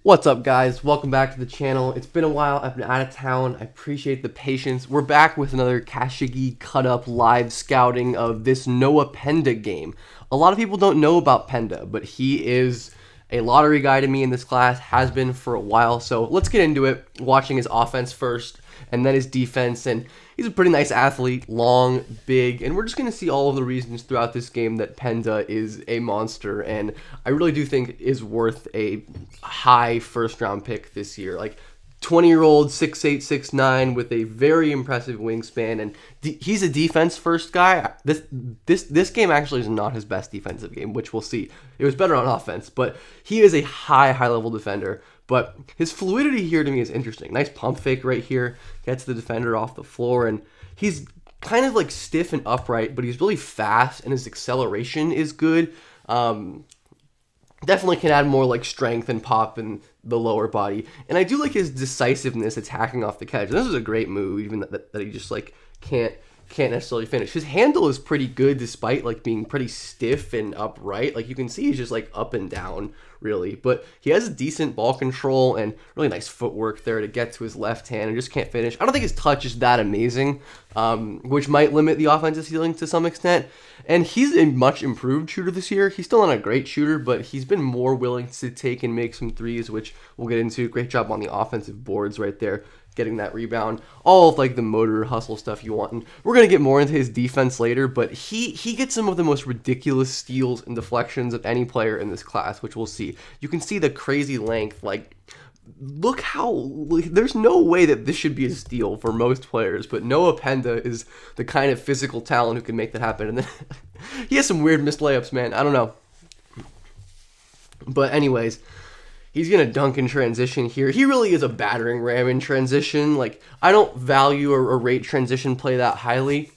What's up, guys? Welcome back to the channel. It's been a while. I've been out of town. I appreciate the patience. We're back with another Kashigi cut-up live scouting of this Noah Penda game. A lot of people don't know about Penda, but he is a lottery guy to me in this class, has been for a while. So let's get into it, watching his offense first and then his defense. And he's a pretty nice athlete, long, big, and we're just going to see all of the reasons throughout this game that Penda is a monster, and I really do think is worth a high first-round pick this year. Like, 20-year-old, 6'8", 6'9", with a very impressive wingspan, and he's a defense-first guy. This game actually is not his best defensive game, which we'll see. It was better on offense, but he is a high-level defender. But his fluidity here to me is interesting. Nice pump fake right here. Gets the defender off the floor. And he's kind of like stiff and upright, but he's really fast and his acceleration is good. Definitely can add more like strength and pop in the lower body. And I do like his decisiveness attacking off the catch. And this is a great move, even that he just like can't necessarily finish. His handle is pretty good despite like being pretty stiff and upright. Like you can see he's just like up and down really, but he has decent ball control and really nice footwork there to get to his left hand and just can't finish. I don't think his touch is that amazing, which might limit the offensive ceiling to some extent. And he's a much improved shooter this year. He's still not a great shooter, but he's been more willing to take and make some threes, which we'll get into. Great job on the offensive boards right there, getting that rebound, all of like the motor hustle stuff you want. And we're going to get more into his defense later, but he gets some of the most ridiculous steals and deflections of any player in this class, which we'll see. You can see the crazy length. Like, look how, there's no way that this should be a steal for most players, but Noah Penda is the kind of physical talent who can make that happen. And then he has some weird missed layups, man. I don't know. But anyways, he's going to dunk in transition here. He really is a battering ram in transition. Like, I don't value or rate transition play that highly,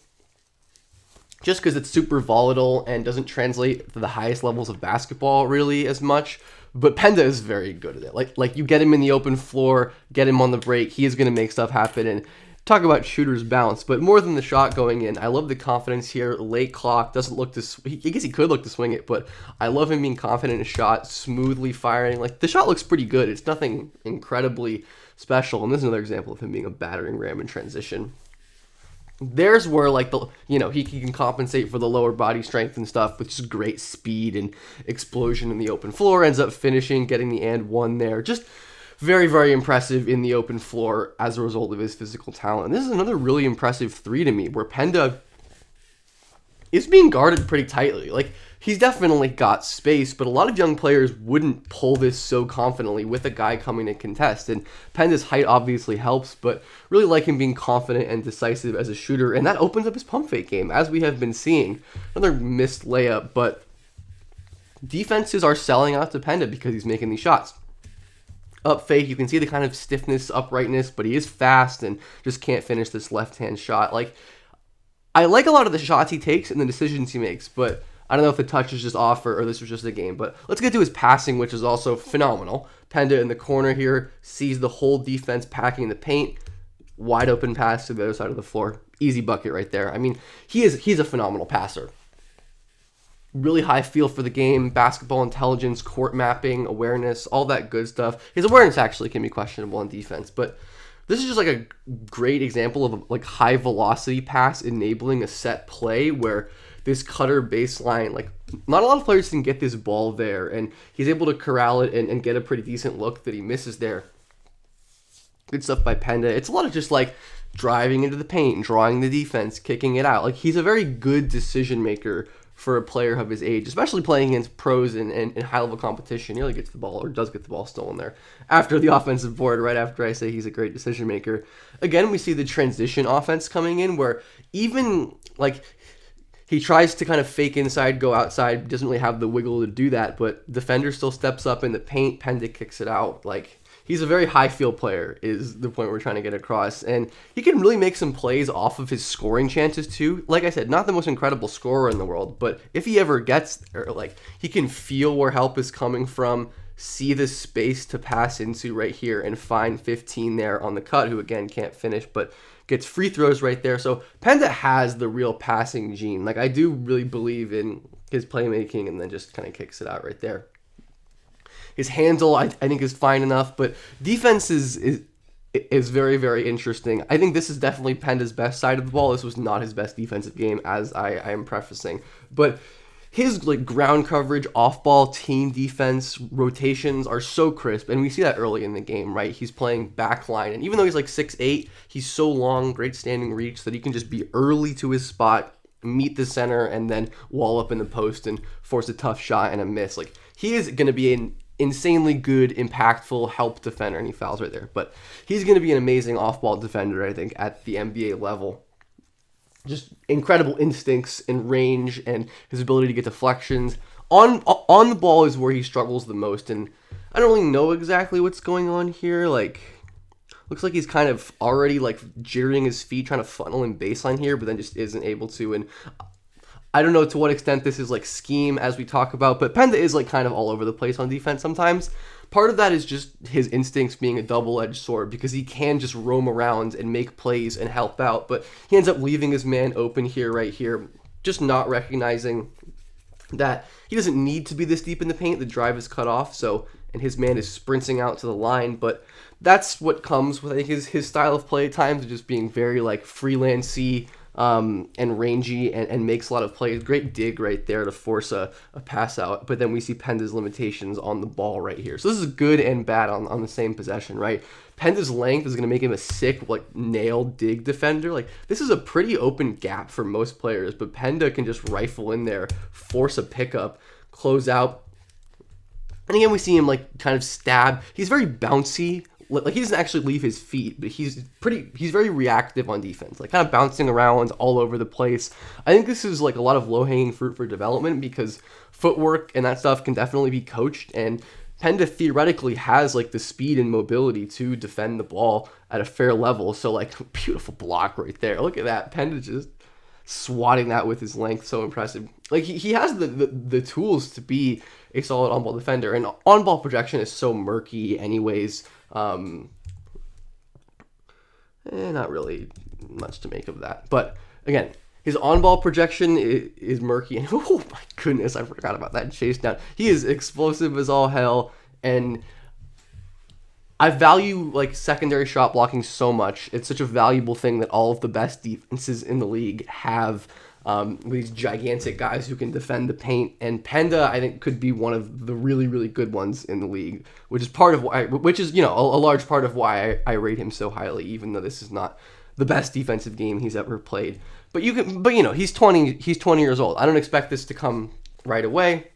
just because it's super volatile and doesn't translate to the highest levels of basketball really as much. But Penda is very good at it. Like you get him in the open floor, get him on the break, he is going to make stuff happen. And talk about shooter's bounce, but more than the shot going in, I love the confidence here. Late clock, doesn't look to, I guess he could look to swing it, but I love him being confident in his shot, smoothly firing. Like, the shot looks pretty good. It's nothing incredibly special. And this is another example of him being a battering ram in transition. There's where, like, he can compensate for the lower body strength and stuff with just great speed and explosion in the open floor. Ends up finishing, getting the and one there. Just very, very impressive in the open floor as a result of his physical talent. And this is another really impressive three to me, where Penda is being guarded pretty tightly. Like, he's definitely got space, but a lot of young players wouldn't pull this so confidently with a guy coming to contest. And Penda's height obviously helps, but really like him being confident and decisive as a shooter. And that opens up his pump fake game, as we have been seeing. Another missed layup, but defenses are selling out to Penda because he's making these shots. Up fake, you can see the kind of stiffness, uprightness, but he is fast and just can't finish this left-hand shot. Like, I like a lot of the shots he takes and the decisions he makes, but I don't know if the touch is just off or this was just a game. But let's get to his passing, which is also phenomenal. Penda in the corner here sees the whole defense packing the paint. Wide open pass to the other side of the floor. Easy bucket right there. I mean, he's a phenomenal passer. Really high feel for the game, basketball intelligence, court mapping, awareness, all that good stuff. His awareness actually can be questionable on defense, but this is just like a great example of a like high velocity pass enabling a set play where this cutter baseline, like, not a lot of players can get this ball there, and he's able to corral it and get a pretty decent look that he misses there. Good stuff by Penda. It's a lot of just like driving into the paint, drawing the defense, kicking it out. Like, he's a very good decision maker for a player of his age, especially playing against pros and high-level competition. He really gets the ball, or does get the ball stolen there after the offensive board, right after I say he's a great decision maker. Again, we see the transition offense coming in where even, like, he tries to kind of fake inside, go outside, doesn't really have the wiggle to do that, but defender still steps up in the paint, Penda kicks it out. Like, he's a very high field player is the point we're trying to get across. And he can really make some plays off of his scoring chances too. Like I said, not the most incredible scorer in the world, but if he ever gets there, like, he can feel where help is coming from, see the space to pass into right here, and find 15 there on the cut, who again can't finish, but gets free throws right there. So Penda has the real passing gene. Like, I do really believe in his playmaking, and then just kind of kicks it out right there. His handle, I think, is fine enough, but defense is very, very interesting. I think this is definitely Penda's best side of the ball. This was not his best defensive game, as I am prefacing. But his like ground coverage, off-ball team defense, rotations are so crisp, and we see that early in the game, right? He's playing back line, and even though he's like 6'8", he's so long, great standing reach, that he can just be early to his spot, meet the center, and then wall up in the post and force a tough shot and a miss. Like, he is going to be an insanely good, impactful help defender, and he fouls right there. But he's going to be an amazing off-ball defender, I think, at the NBA level. Just incredible instincts and range, and his ability to get deflections. On the ball is where he struggles the most, and I don't really know exactly what's going on here. Like, looks like he's kind of already like jittering his feet, trying to funnel in baseline here, but then just isn't able to. And I don't know to what extent this is like scheme as we talk about, but Penda is like kind of all over the place on defense sometimes. Part of that is just his instincts being a double-edged sword, because he can just roam around and make plays and help out, but he ends up leaving his man open here, right here, just not recognizing that he doesn't need to be this deep in the paint. The drive is cut off, so, and his man is sprinting out to the line, but that's what comes with, I think, his style of play at times, of just being very like freelance-y, and rangy, and makes a lot of plays. Great dig right there to force a pass out. But then we see Penda's limitations on the ball right here. So this is good and bad on the same possession, right? Penda's length is going to make him a sick, like, nail dig defender. Like, this is a pretty open gap for most players, but Penda can just rifle in there, force a pickup, close out. And again, we see him, like, kind of stab. He's very bouncy. Like, he doesn't actually leave his feet, but he's very reactive on defense, like kind of bouncing around all over the place. I think this is like a lot of low-hanging fruit for development, because footwork and that stuff can definitely be coached, and Penda theoretically has like the speed and mobility to defend the ball at a fair level. So like, beautiful block right there. Look at that. Penda just swatting that with his length. So impressive. Like, he has the tools to be a solid on-ball defender, and on-ball projection is so murky anyways. Not really much to make of that. But again, his on-ball projection is murky. And oh my goodness, I forgot about that chase down. He is explosive as all hell. And I value like secondary shot blocking so much. It's such a valuable thing that all of the best defenses in the league have. These gigantic guys who can defend the paint, and Penda, I think, could be one of the really, really good ones in the league, which is part of why, a large part of why I rate him so highly, even though this is not the best defensive game he's ever played. But he's 20 years old. I don't expect this to come right away.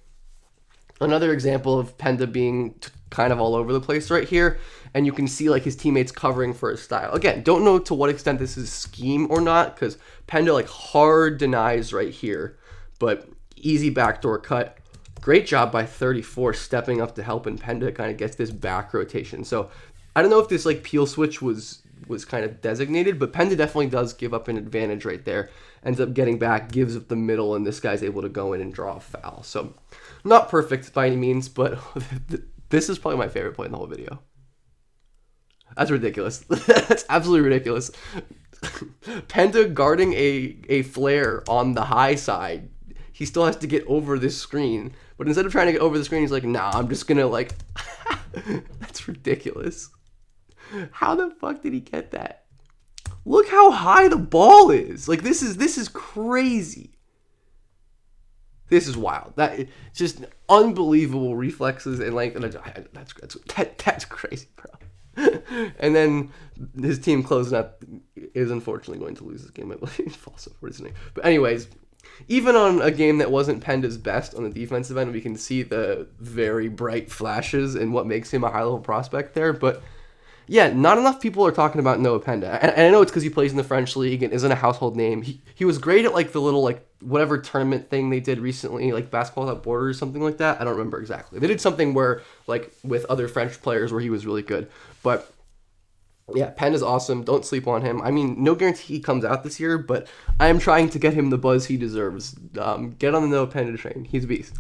Another example of Penda being kind of all over the place right here, and you can see like his teammates covering for his style. Again, don't know to what extent this is scheme or not, because Penda like hard denies right here, but easy backdoor cut. Great job by 34 stepping up to help, and Penda kind of gets this back rotation. So I don't know if this like peel switch was kind of designated, but Penda definitely does give up an advantage right there. Ends up getting back, gives up the middle, and this guy's able to go in and draw a foul. So not perfect by any means, but this is probably my favorite play in the whole video. That's ridiculous. That's absolutely ridiculous. Penda guarding a flare on the high side. He still has to get over this screen. But instead of trying to get over the screen, he's like, nah, I'm just going to like... That's ridiculous. How the fuck did he get that? Look how high the ball is. Like, this is crazy. This is wild. That just unbelievable reflexes and length. And that's crazy, bro. And then his team closing up is unfortunately going to lose this game. I believe false reasoning. But anyways, even on a game that wasn't Penda's best on the defensive end, we can see the very bright flashes and what makes him a high-level prospect there. But yeah, not enough people are talking about Noah Penda. And I know it's because he plays in the French league and isn't a household name. He was great at like the little like whatever tournament thing they did recently, like Basketball Without Borders, something like that. I don't remember exactly. They did something where like with other French players where he was really good. But yeah, Penda's awesome. Don't sleep on him. I mean, no guarantee he comes out this year, but I am trying to get him the buzz he deserves. Get on the Noah Penda train. He's a beast.